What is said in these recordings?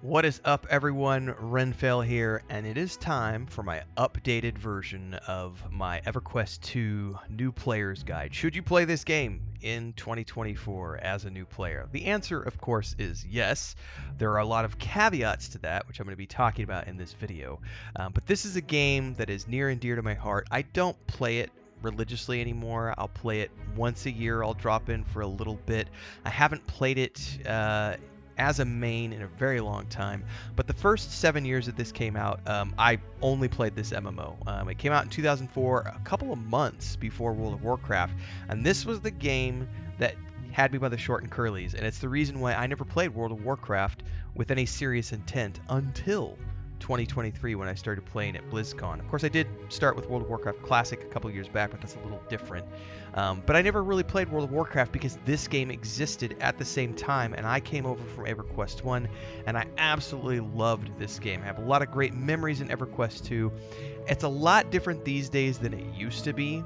What is up, everyone? Renfail here, and it is time for my updated version of my EverQuest 2 New Player's Guide. Should you play this game in 2024 as a new player? The answer, of course, is yes. There are a lot of caveats to that, which I'm going to be talking about in this video. But this is a game that is near and dear to my heart. I don't play it religiously anymore. I'll play it once a year. I'll drop in for a little bit. I haven't played it as a main in a very long time. But the first 7 years that this came out, I only played this MMO. It came out in 2004, a couple of months before World of Warcraft, and this was the game that had me by the short and curlies, and it's the reason why I never played World of Warcraft with any serious intent until 2023 when I started playing at BlizzCon. Of course, I did start with World of Warcraft Classic a couple years back, but that's a little different. But I never really played World of Warcraft because this game existed at the same time, and I came over from EverQuest 1, and I absolutely loved this game. I have a lot of great memories in EverQuest 2. It's a lot different these days than it used to be.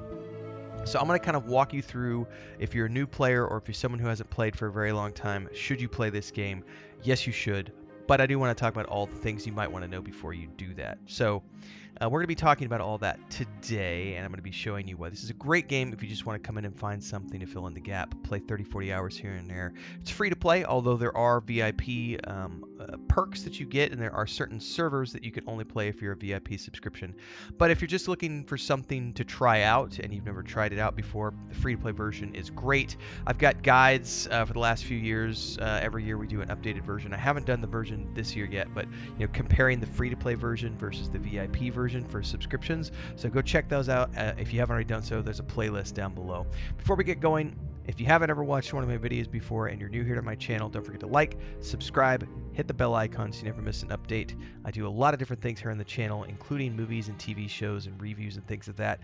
So I'm going to kind of walk you through, if you're a new player or if you're someone who hasn't played for a very long time, should you play this game? Yes, you should. But I do want to talk about all the things you might want to know before you do that. So we're going to be talking about all that today, and I'm going to be showing you why this is a great game if you just want to come in and find something to fill in the gap, play 30, 40 hours here and there. It's free to play, although there are VIP perks that you get, and there are certain servers that you can only play if you're a VIP subscription. But if you're just looking for something to try out and you've never tried it out before, the free-to-play version is great. I've got guides for the last few years. Every year we do an updated version. I haven't done the version this year yet, but comparing the free-to-play version versus the VIP version for subscriptions. So go check those out. If you haven't already done so, there's a playlist down below. Before we get going, if you haven't ever watched one of my videos before and you're new here to my channel, don't forget to like, subscribe, hit the bell icon so you never miss an update. I do a lot of different things here on the channel, including movies and TV shows and reviews and things of that.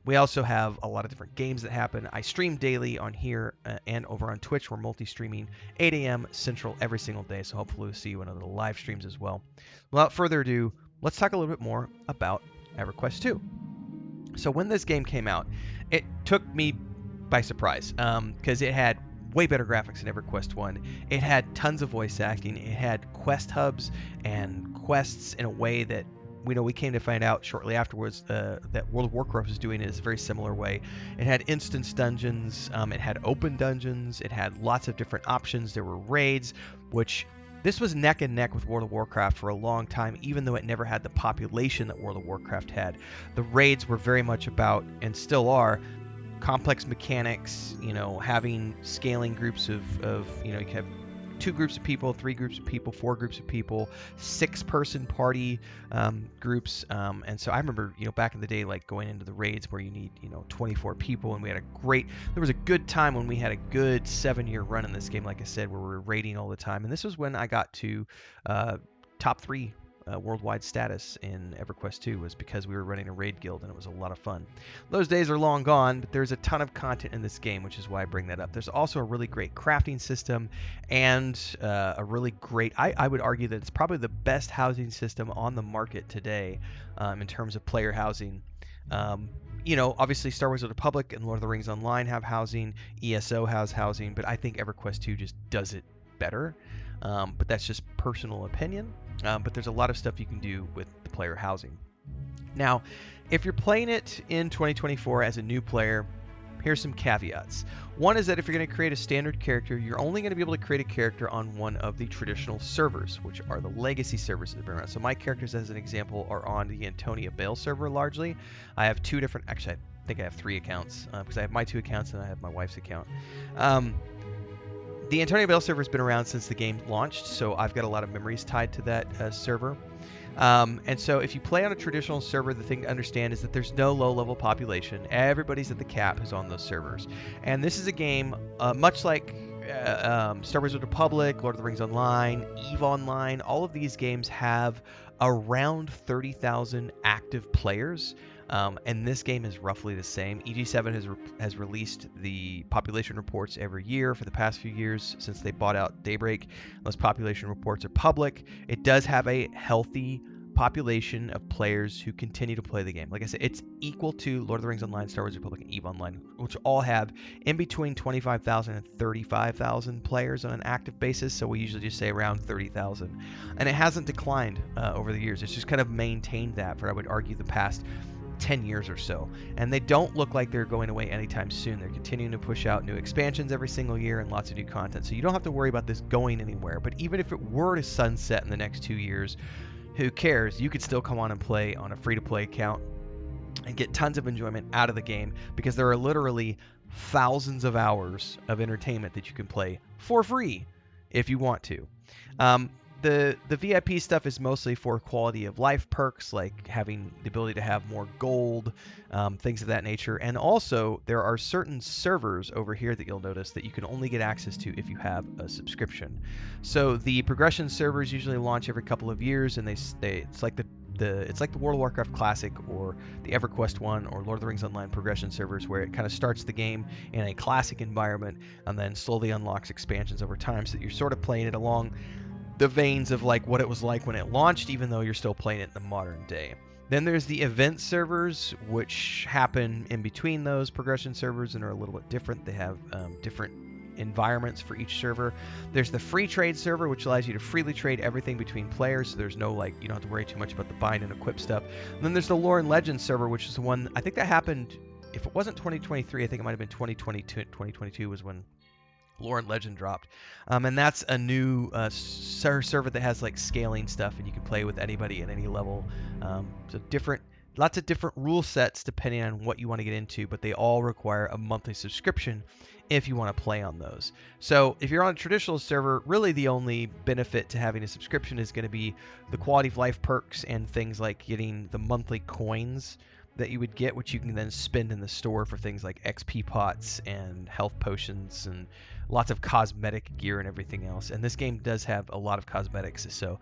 We also have a lot of different games that happen. I stream daily on here and over on Twitch. We're multi-streaming 8 a.m. Central every single day, so hopefully we'll see you in other live streams as well. Without further ado, let's talk a little bit more about EverQuest 2. So when this game came out, it took me by surprise because it had way better graphics than EverQuest 1. It had tons of voice acting. It had quest hubs and quests in a way that we came to find out shortly afterwards that World of Warcraft was doing it in a very similar way. It had instance dungeons. It had open dungeons. It had lots of different options. There were raids, which this was neck and neck with World of Warcraft for a long time, even though it never had the population that World of Warcraft had. The raids were very much about, and still are, complex mechanics, having scaling groups of you can have 2 groups of people, 3 groups of people, 4 groups of people, 6-person party groups. And so I remember, back in the day, like going into the raids where you need, 24 people, and there was a good time when we had a good 7-year run in this game, like I said, where we were raiding all the time. And this was when I got to top 3 worldwide status in EverQuest 2, was because we were running a raid guild, and it was a lot of fun. Those days are long gone, but there's a ton of content in this game, which is why I bring that up. There's also a really great crafting system and a really great, I would argue that it's probably the best housing system on the market today in terms of player housing. Obviously Star Wars: The Republic and Lord of the Rings Online have housing, ESO has housing, but I think EverQuest 2 just does it better. But that's just personal opinion. But there's a lot of stuff you can do with the player housing. Now, if you're playing it in 2024 as a new player, here's some caveats. One is that if you're going to create a standard character, you're only going to be able to create a character on one of the traditional servers, which are the legacy servers that have been around. So my characters, as an example, are on the Antonia Bale server largely. I have 2 different, actually I think I have 3 accounts, because I have my 2 accounts and I have my wife's account. The Antonia Bale server has been around since the game launched, so I've got a lot of memories tied to that server. And so if you play on a traditional server, the thing to understand is that there's no low-level population. Everybody's at the cap who's on those servers. And this is a game much like Star Wars: The Republic, Lord of the Rings Online, EVE Online. All of these games have around 30,000 active players. And this game is roughly the same. EG7 has released the population reports every year for the past few years since they bought out Daybreak. Those population reports are public. It does have a healthy population of players who continue to play the game. Like I said, it's equal to Lord of the Rings Online, Star Wars Republic, and EVE Online, which all have in between 25,000 and 35,000 players on an active basis. So we usually just say around 30,000. And it hasn't declined over the years. It's just kind of maintained that for, I would argue, the past 10 years or so, and they don't look like they're going away anytime soon. They're continuing to push out new expansions every single year and lots of new content, so you don't have to worry about this going anywhere. But even if it were to sunset in the next 2 years, who cares? You could still come on and play on a free-to-play account and get tons of enjoyment out of the game, because there are literally thousands of hours of entertainment that you can play for free if you want to. The VIP stuff is mostly for quality of life perks, like having the ability to have more gold, things of that nature. And also, there are certain servers over here that you'll notice that you can only get access to if you have a subscription. So the progression servers usually launch every couple of years, and it's like the World of Warcraft Classic or the EverQuest one or Lord of the Rings Online progression servers, where it kind of starts the game in a classic environment and then slowly unlocks expansions over time, so that you're sort of playing it along the veins of like what it was like when it launched, even though you're still playing it in the modern day. Then there's the event servers, which happen in between those progression servers and are a little bit different. They have different environments for each server. There's the free trade server, which allows you to freely trade everything between players, so there's no, like, you don't have to worry too much about the bind and equip stuff. And then there's the lore and legend server, which is the one, I think that happened, if it wasn't 2023, I think it might have been 2022. 2022 was when Lore and Legend dropped, and that's a new server that has like scaling stuff, and you can play with anybody at any level. So lots of different rule sets depending on what you want to get into, but they all require a monthly subscription if you want to play on those. So if you're on a traditional server, really the only benefit to having a subscription is going to be the quality of life perks and things like getting the monthly coins that you would get, which you can then spend in the store for things like XP pots and health potions and lots of cosmetic gear and everything else. And this game does have a lot of cosmetics, so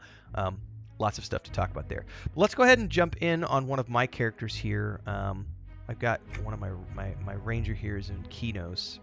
lots of stuff to talk about there. But let's go ahead and jump in on one of my characters here. I've got one of my ranger here is in Kinos.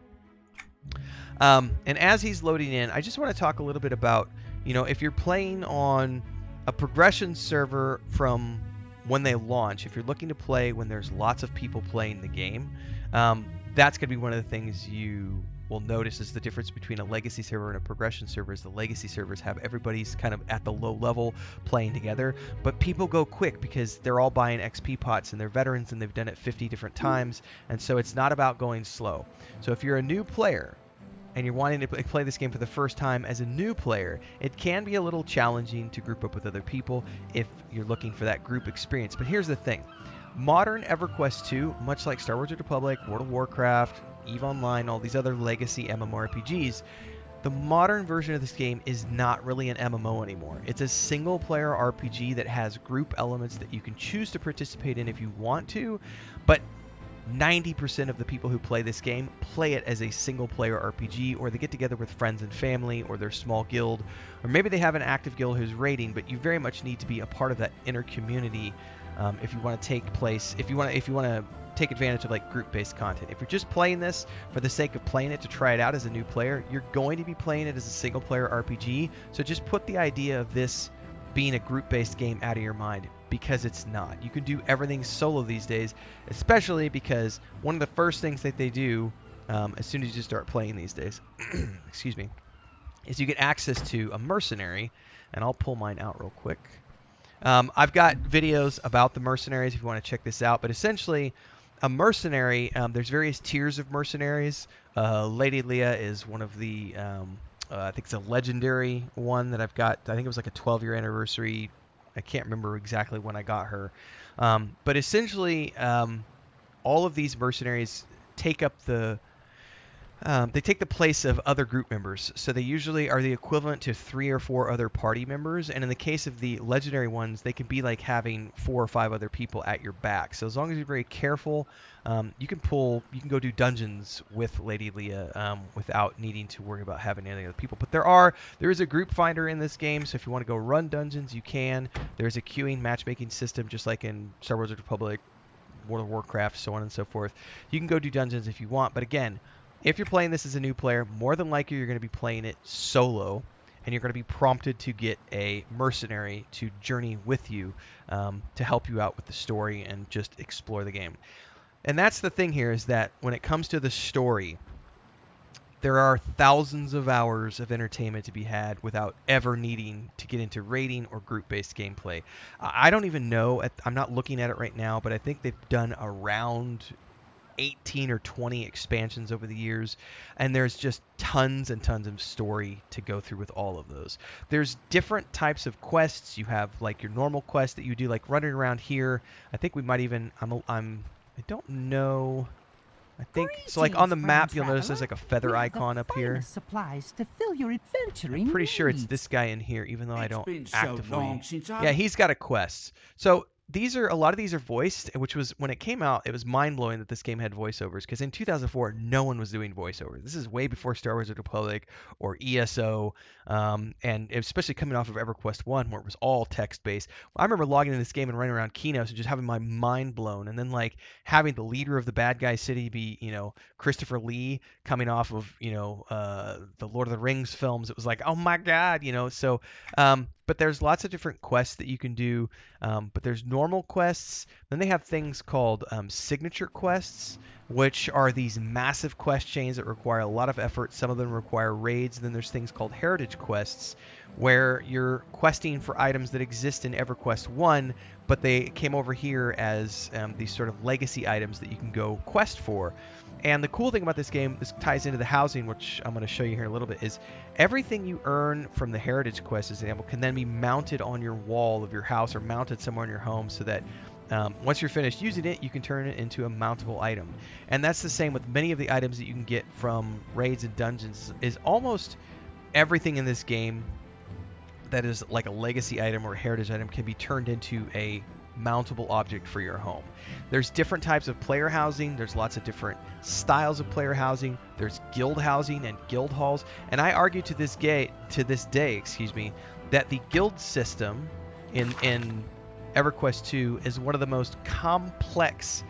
And as he's loading in, I just want to talk a little bit about, if you're playing on a progression server from when they launch, if you're looking to play when there's lots of people playing the game, that's going to be one of the things you will notice is the difference between a legacy server and a progression server. Is the legacy servers have everybody's kind of at the low level playing together, but people go quick because they're all buying XP pots and they're veterans and they've done it 50 different times, and so it's not about going slow. So if you're a new player and you're wanting to play this game for the first time as a new player, it can be a little challenging to group up with other people if you're looking for that group experience. But here's the thing. Modern EverQuest 2, much like Star Wars: Republic, World of Warcraft, EVE Online, all these other legacy MMORPGs, the modern version of this game is not really an MMO anymore. It's a single-player RPG that has group elements that you can choose to participate in if you want to, but 90% of the people who play this game play it as a single-player RPG, or they get together with friends and family, or their small guild, or maybe they have an active guild who's raiding, but you very much need to be a part of that inner community if you want to take advantage of like group-based content. If you're just playing this for the sake of playing it to try it out as a new player, you're going to be playing it as a single-player RPG. So just put the idea of this being a group-based game out of your mind, because it's not. You can do everything solo these days, especially because one of the first things that they do as soon as you start playing these days, excuse me, is you get access to a mercenary, and I'll pull mine out real quick. I've got videos about the mercenaries if you want to check this out, but essentially a mercenary, there's various tiers of mercenaries. Lady Leah is one of the, I think it's a legendary one that I've got. I think it was like a 12-year anniversary. I can't remember exactly when I got her. But essentially, all of these mercenaries take up they take the place of other group members. So they usually are the equivalent to 3 or 4 other party members. And in the case of the legendary ones, they can be like having 4 or 5 other people at your back. So as long as you're very careful, you can go do dungeons with Lady Leah without needing to worry about having any other people. But there is a group finder in this game. So if you want to go run dungeons, you can. There's a queuing matchmaking system, just like in Star Wars: Republic, World of Warcraft, so on and so forth. You can go do dungeons if you want. But again, if you're playing this as a new player, more than likely you're going to be playing it solo. and you're going to be prompted to get a mercenary to journey with you to help you out with the story and just explore the game. And that's the thing here, is that when it comes to the story, there are thousands of hours of entertainment to be had without ever needing to get into raiding or group-based gameplay. I don't even know, I'm not looking at it right now, but I think they've done around 18 or 20 expansions over the years, and there's just tons and tons of story to go through with all of those. There's different types of quests. You have like your normal quest that you do, like running around here. I think we might even, I don't know. I think so. Like on the map, you'll notice there's like a feather icon up here. Supplies to fill your adventuring I'm pretty sure it's needs. this guy in here, even though I don't been so actively. long since I've- Yeah, he's got a quest. So these are, a lot of these are voiced, which was, when it came out, it was mind blowing that this game had voiceovers, because in 2004 no one was doing voiceovers. This is way before Star Wars: The Republic or ESO, and especially coming off of EverQuest 1, where it was all text based. I remember logging in this game and running around keynotes and just having my mind blown, and then like having the leader of the bad guy city be, Christopher Lee, coming off of, the Lord of the Rings films. It was like, oh my god, so but there's lots of different quests that you can do, but there's normal quests. Then they have things called signature quests, which are these massive quest chains that require a lot of effort. Some of them require raids. And then there's things called heritage quests, where you're questing for items that exist in EverQuest 1, but they came over here as these sort of legacy items that you can go quest for. And the cool thing about this game, this ties into the housing, which I'm going to show you here in a little bit, is everything you earn from the heritage quest, as an example, can then be mounted on your wall of your house or mounted somewhere in your home, so that once you're finished using it, you can turn it into a mountable item. And that's the same with many of the items that you can get from raids and dungeons. Is almost everything in this game that is like a legacy item or a heritage item can be turned into a mountable object for your home. There's different types of player housing. There's lots of different styles of player housing. There's guild housing and guild halls. And I argue to this day, that the guild system in EverQuest 2 is one of the most complex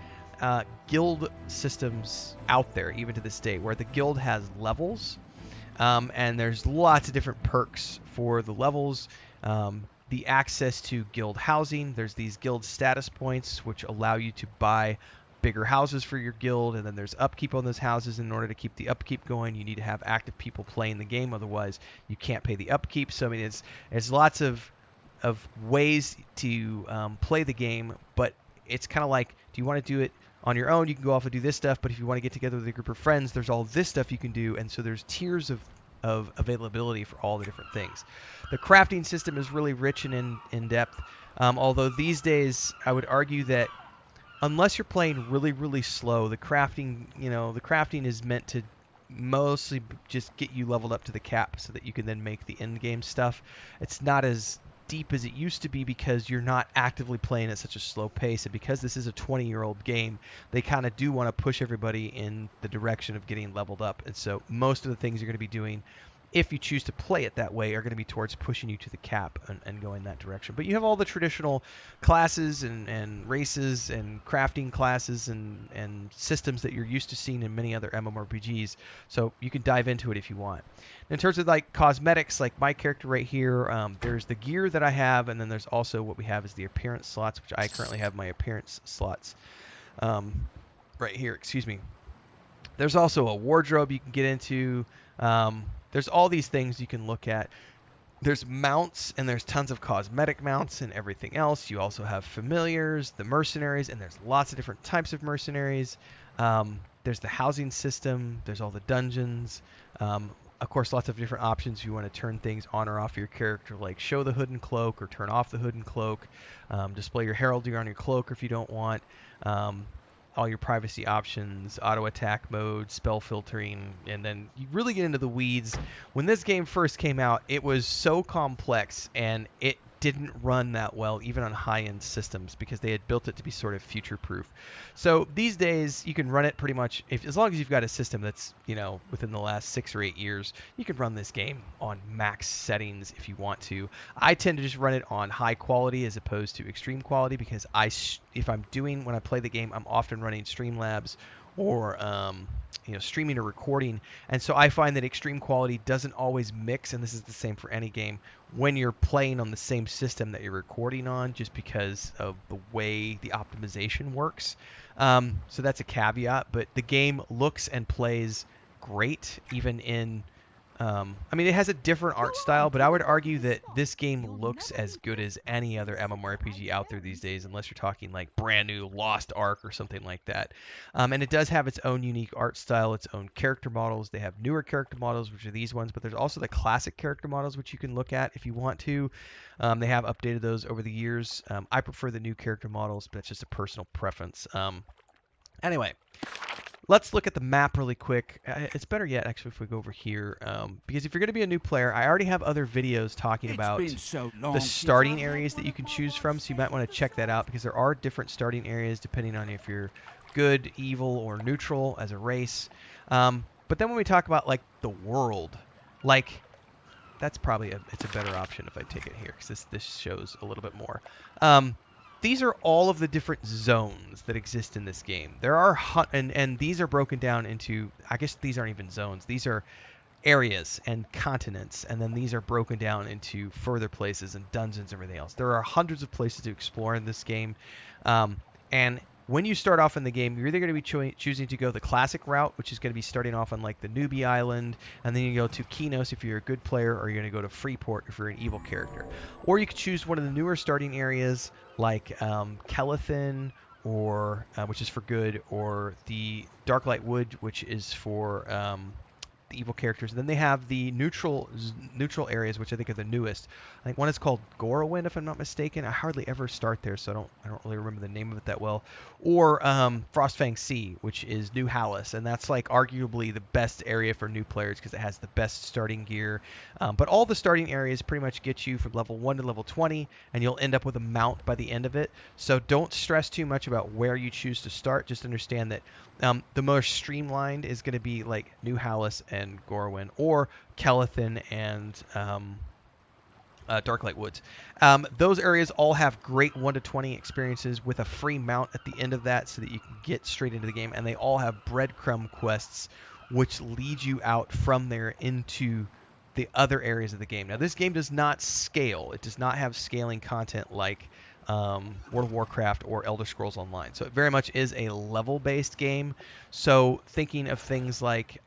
guild systems out there, even to this day, where the guild has levels, and there's lots of different perks for the levels. The access to guild housing, there's these guild status points which allow you to buy bigger houses for your guild, and then there's upkeep on those houses. In order to keep the upkeep going, you need to have active people playing the game, otherwise you can't pay the upkeep. So I mean, it's lots of ways to play the game, but it's kind of like, do you want to do it on your own? You can go off and do this stuff, but if you want to get together with a group of friends, there's all this stuff you can do, and so there's tiers of availability for all the different things. The crafting system is really rich and in depth, although these days I would argue that unless you're playing really, really slow, the crafting is meant to mostly just get you leveled up to the cap so that you can then make the end game stuff. It's not as deep as it used to be because you're not actively playing at such a slow pace, and because this is a 20-year-old game, they kind of do want to push everybody in the direction of getting leveled up. And so most of the things you're going to be doing, if you choose to play it that way, are going to be towards pushing you to the cap and going that direction. But you have all the traditional classes and races and crafting classes and systems that you're used to seeing in many other MMORPGs, so you can dive into it if you want. In terms of like cosmetics, like my character right here, there's the gear that I have, and then there's also what we have is the appearance slots, which I currently have my appearance slots right here. Excuse me. There's also a wardrobe you can get into. There's all these things you can look at. There's mounts, and there's tons of cosmetic mounts and everything else. You also have familiars, the mercenaries, and there's lots of different types of mercenaries. There's the housing system. There's all the dungeons. Of course, lots of different options if you want to turn things on or off your character, like show the hood and cloak or turn off the hood and cloak. Display your heraldry on your cloak if you don't want. All your privacy options, auto attack mode, spell filtering, and then you really get into the weeds. When this game first came out, it was so complex, and it didn't run that well even on high-end systems because they had built it to be sort of future-proof. So these days you can run it pretty much, as long as you've got a system that's, within the last 6 or 8 years, you can run this game on max settings if you want to. I tend to just run it on high quality as opposed to extreme quality because when I play the game, I'm often running Streamlabs or streaming or recording. And so I find that extreme quality doesn't always mix, and this is the same for any game, when you're playing on the same system that you're recording on, just because of the way the optimization works. So that's a caveat, but the game looks and plays great, even in I mean, it has a different art style, but I would argue that this game looks as good as any other MMORPG out there these days, unless you're talking like brand new Lost Ark or something like that. And it does have its own unique art style, its own character models. They have newer character models, which are these ones, but there's also the classic character models, which you can look at if you want to. They have updated those over the years. I prefer the new character models, but it's just a personal preference. Anyway, let's look at the map really quick. It's better yet, actually, if we go over here, because if you're going to be a new player, I already have other videos talking about the starting areas that you can choose from, so you might want to check that out, because there are different starting areas depending on if you're good, evil, or neutral as a race. But then when we talk about like the world, like that's probably it's a better option if I take it here, because this shows a little bit more. These are all of the different zones that exist in this game. There are and these are broken down into, I guess these aren't even zones. These are areas and continents, and then these are broken down into further places and dungeons and everything else. There are hundreds of places to explore in this game, and when you start off in the game, you're either going to be choosing to go the classic route, which is going to be starting off on like the newbie island, and then you go to Kinos if you're a good player, or you're going to go to Freeport if you're an evil character. Or you could choose one of the newer starting areas like Kelethin, or which is for good, or the Darklight Wood, which is for the evil characters. And then they have the neutral areas, which I think are the newest. I think one is called Gorowin, if I'm not mistaken. I hardly ever start there, so I don't really remember the name of it that well. Or Frostfang Sea, which is New Hallis, and that's like arguably the best area for new players because it has the best starting gear. But all the starting areas pretty much get you from level 1 to level 20, and you'll end up with a mount by the end of it. So don't stress too much about where you choose to start. Just understand that the most streamlined is going to be like New Hallis and Gorwin, or Kelethin and Darklight Woods. Those areas all have great 1 to 20 experiences with a free mount at the end of that, so that you can get straight into the game. And they all have breadcrumb quests, which lead you out from there into the other areas of the game. Now, this game does not scale. It does not have scaling content like World of Warcraft or Elder Scrolls Online. So it very much is a level-based game. So thinking of things like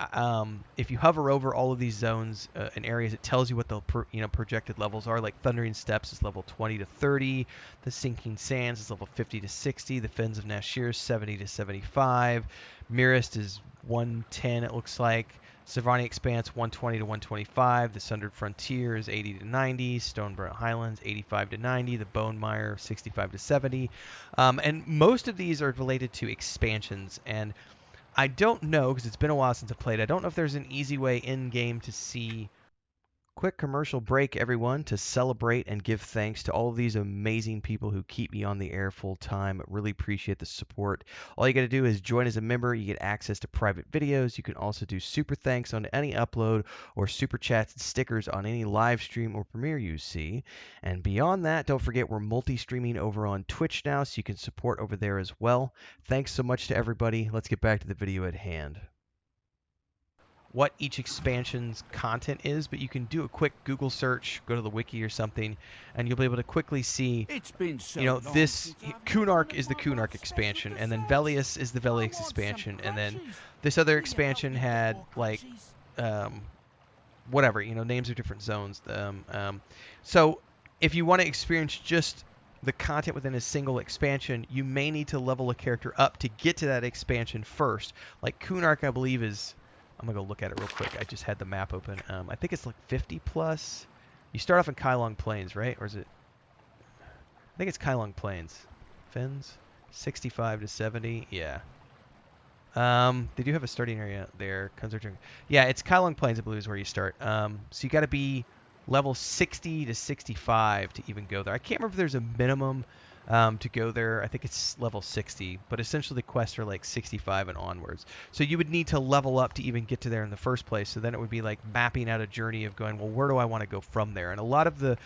if you hover over all of these zones and areas, it tells you what the projected levels are. Like Thundering Steppes is level 20 to 30, the Sinking Sands is level 50 to 60, the Fens of Nashir is 70 to 75, Mirist is 110 it looks like. Savani Expanse 120 to 125, the Sundered Frontier is 80 to 90, Stoneburnt Highlands 85 to 90, the Bone Mire 65 to 70, and most of these are related to expansions. And I don't know, because it's been a while since I played, I don't know if there's an easy way in game to see. Quick commercial break, everyone, to celebrate and give thanks to all of these amazing people who keep me on the air full time. Really appreciate the support. All you got to do is join as a member. You get access to private videos. You can also do super thanks on any upload, or super chats and stickers on any live stream or premiere you see. And beyond that, don't forget we're multi-streaming over on Twitch now, so you can support over there as well. Thanks so much to everybody. Let's get back to the video at hand. What each expansion's content is, but you can do a quick Google search, go to the wiki or something, and you'll be able to quickly see, this Kunark is the Kunark expansion, and then Velius is the Velius expansion, and then this other expansion had like whatever, names of different zones. So if you want to experience just the content within a single expansion, you may need to level a character up to get to that expansion first. Like Kunark, I believe, is... I'm going to go look at it real quick. I just had the map open. I think it's like 50 plus. You start off in Kailong Plains, right? Or is it... I think it's Kailong Plains. Fens? 65 to 70. Yeah. They do have a starting area there. Yeah, it's Kailong Plains, I believe, is where you start. So you got to be level 60 to 65 to even go there. I can't remember if there's a minimum to go there. I think it's level 60, but essentially the quests are like 65 and onwards. So you would need to level up to even get to there in the first place. So then it would be like mapping out a journey of going, well, where do I want to go from there? And a lot of the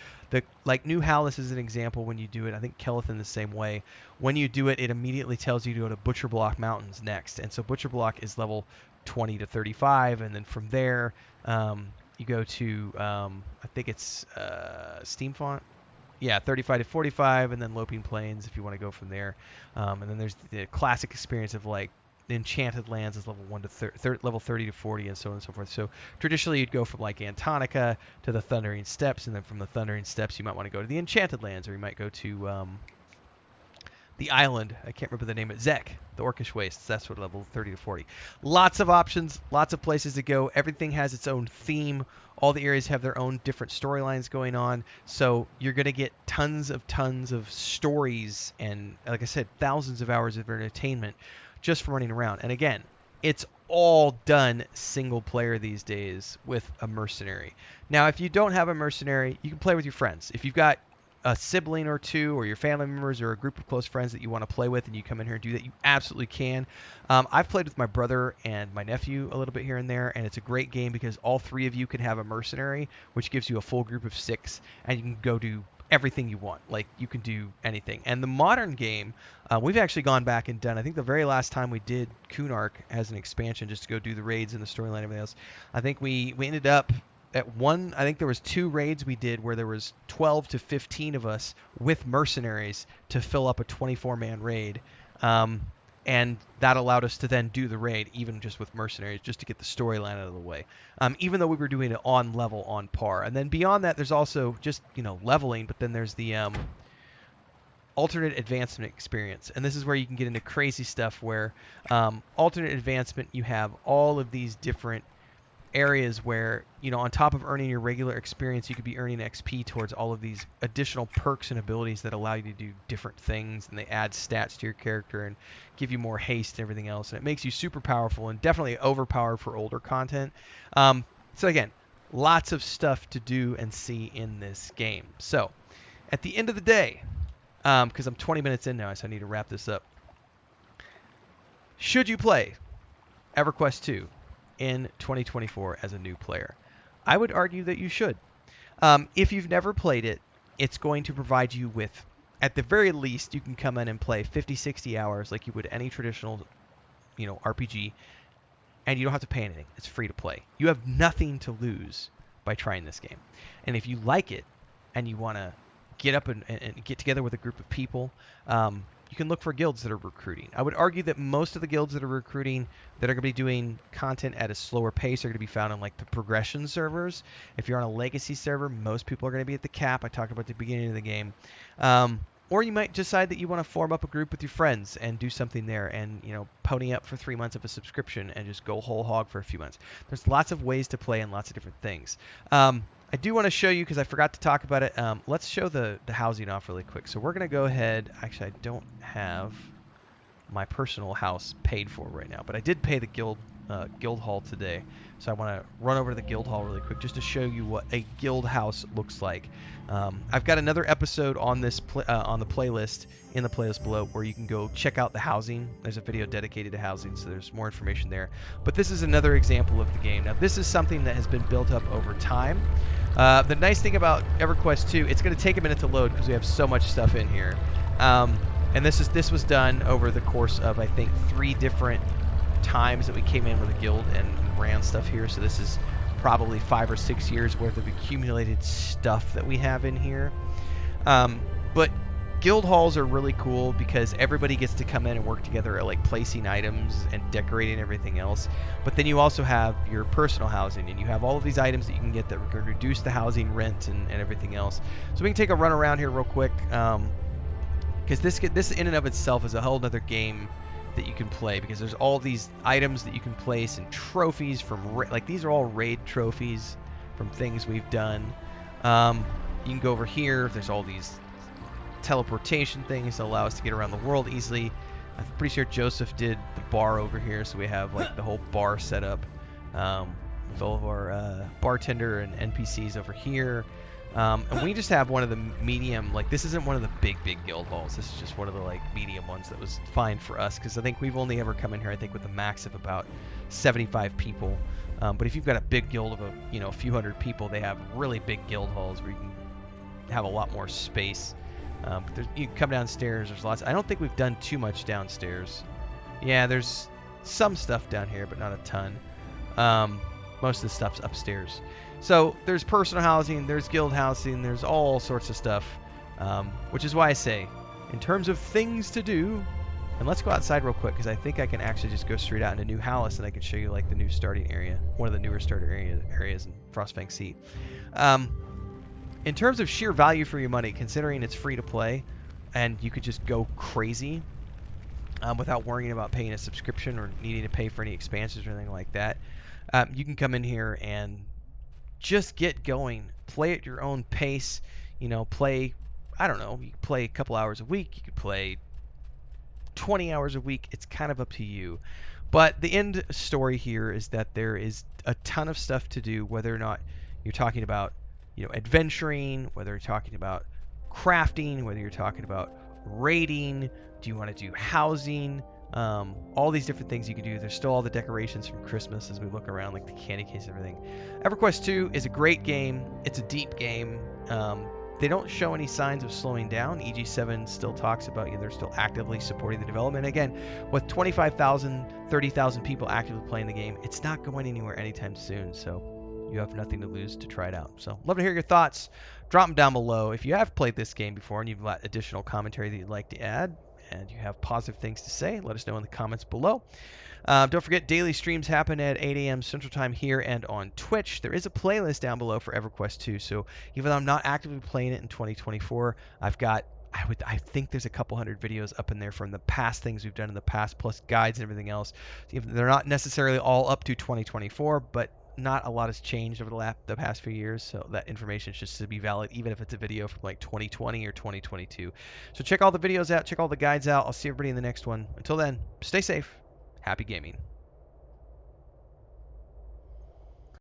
like New Hallis is an example when you do it. I think Kellethan the same way. When you do it, it immediately tells you to go to Butcher Block Mountains next. And so Butcher Block is level 20 to 35, and then from there you go to I think it's Steamfont. Yeah, 35 to 45, and then Loping Plains if you want to go from there. And then there's the classic experience of like the Enchanted Lands is level 1 to level 30 to 40, and so on and so forth. So traditionally you'd go from like Antonica to the Thundering Steppes, and then from the Thundering Steppes you might want to go to the Enchanted Lands, or you might go to the island. I can't remember the name of Zek, the Orcish Wastes. That's what level 30 to 40. Lots of options, lots of places to go. Everything has its own theme. All the areas have their own different storylines going on. So you're going to get tons of stories and, like I said, thousands of hours of entertainment just from running around. And again, it's all done single player these days with a mercenary. Now, if you don't have a mercenary, you can play with your friends. If you've got a sibling or two, or your family members, or a group of close friends that you want to play with, and you come in here and do that, you absolutely can. I've played with my brother and my nephew a little bit here and there, and it's a great game because all three of you can have a mercenary, which gives you a full group of 6, and you can go do everything you want. Like, you can do anything. And the modern game, we've actually gone back and done, I think the very last time we did Kunark as an expansion, just to go do the raids and the storyline and everything else, I think we ended up at one, I think there was 2 raids we did where there was 12 to 15 of us with mercenaries to fill up a 24-man raid. And that allowed us to then do the raid even just with mercenaries, just to get the storyline out of the way. Even though we were doing it on level, on par. And then beyond that, there's also just, leveling, but then there's the alternate advancement experience. And this is where you can get into crazy stuff where alternate advancement, you have all of these different areas where, on top of earning your regular experience, you could be earning XP towards all of these additional perks and abilities that allow you to do different things, and they add stats to your character and give you more haste and everything else, and it makes you super powerful and definitely overpowered for older content. So again, lots of stuff to do and see in this game. So at the end of the day, because I'm 20 minutes in now, so I need to wrap this up, should you play EverQuest 2 in 2024 as a new player? I would argue that you should. If you've never played it, it's going to provide you with, at the very least, you can come in and play 50, 60 hours like you would any traditional, RPG, and you don't have to pay anything. It's free to play. You have nothing to lose by trying this game. And if you like it and you want to get up and get together with a group of people, you can look for guilds that are recruiting. I would argue that most of the guilds that are recruiting that are going to be doing content at a slower pace are going to be found on like the progression servers. If you're on a legacy server, most people are going to be at the cap. I talked about at the beginning of the game. Or you might decide that you want to form up a group with your friends and do something there and, pony up for 3 months of a subscription and just go whole hog for a few months. There's lots of ways to play and lots of different things. I do want to show you, because I forgot to talk about it, let's show the housing off really quick. So we're going to go ahead, actually I don't have my personal house paid for right now, but I did pay the guild hall today. So I want to run over to the guild hall really quick just to show you what a guild house looks like. I've got another episode on this on the playlist, in the playlist below, where you can go check out the housing. There's a video dedicated to housing, so there's more information there. But this is another example of the game. Now this is something that has been built up over time. The nice thing about EverQuest 2, it's going to take a minute to load because we have so much stuff in here. And this was done over the course of, I think, 3 different times that we came in with a guild and ran stuff here. So this is probably 5 or 6 years worth of accumulated stuff that we have in here. But guild halls are really cool because everybody gets to come in and work together at like placing items and decorating everything else. But then you also have your personal housing, and you have all of these items that you can get that can reduce the housing rent and everything else. So we can take a run around here real quick, because this in and of itself is a whole other game that you can play, because there's all these items that you can place and trophies from like these are all raid trophies from things we've done. You can go over here. There's all these teleportation things that allow us to get around the world easily. I'm pretty sure Joseph did the bar over here, so we have like the whole bar set up with all of our bartender and NPCs over here. And we just have one of the medium, like this isn't one of the big guild halls. This is just one of the like medium ones that was fine for us because I think we've only ever come in here I think with a max of about 75 people. But if you've got a big guild of a few hundred people, they have really big guild halls where you can have a lot more space. But you can come downstairs. There's lots. I don't think we've done too much downstairs. Yeah, there's some stuff down here, but not a ton. Most of the stuff's upstairs. So there's personal housing, there's guild housing, there's all sorts of stuff, which is why I say, in terms of things to do, and let's go outside real quick because I think I can actually just go straight out into New Hallis and I can show you like the new starting area, one of the newer starter areas in Frostfang Sea. In terms of sheer value for your money, considering it's free to play and you could just go crazy without worrying about paying a subscription or needing to pay for any expansions or anything like that, you can come in here and just get going. Play at your own pace. Play, I don't know, you can play a couple hours a week. You could play 20 hours a week. It's kind of up to you. But the end story here is that there is a ton of stuff to do, whether or not you're talking about, adventuring, whether you're talking about crafting, whether you're talking about raiding, do you want to do housing, all these different things you can do. There's still all the decorations from Christmas as we look around, like the candy case and everything. EverQuest 2 is a great game. It's a deep game. They don't show any signs of slowing down. EG7 still talks about they're still actively supporting the development. Again, with 25,000, 30,000 people actively playing the game, it's not going anywhere anytime soon. So you have nothing to lose to try it out. So love to hear your thoughts. Drop them down below. If you have played this game before and you've got additional commentary that you'd like to add, and you have positive things to say, let us know in the comments below. Don't forget, daily streams happen at 8 a.m. Central Time here and on Twitch. There is a playlist down below for EverQuest 2, so even though I'm not actively playing it in 2024, I think there's a couple hundred videos up in there from the past things we've done in the past, plus guides and everything else. They're not necessarily all up to 2024, but not a lot has changed over the past few years, so that information should still be valid, even if it's a video from like 2020 or 2022. So check all the videos out, check all the guides out. I'll see everybody in the next one. Until then, stay safe. Happy gaming.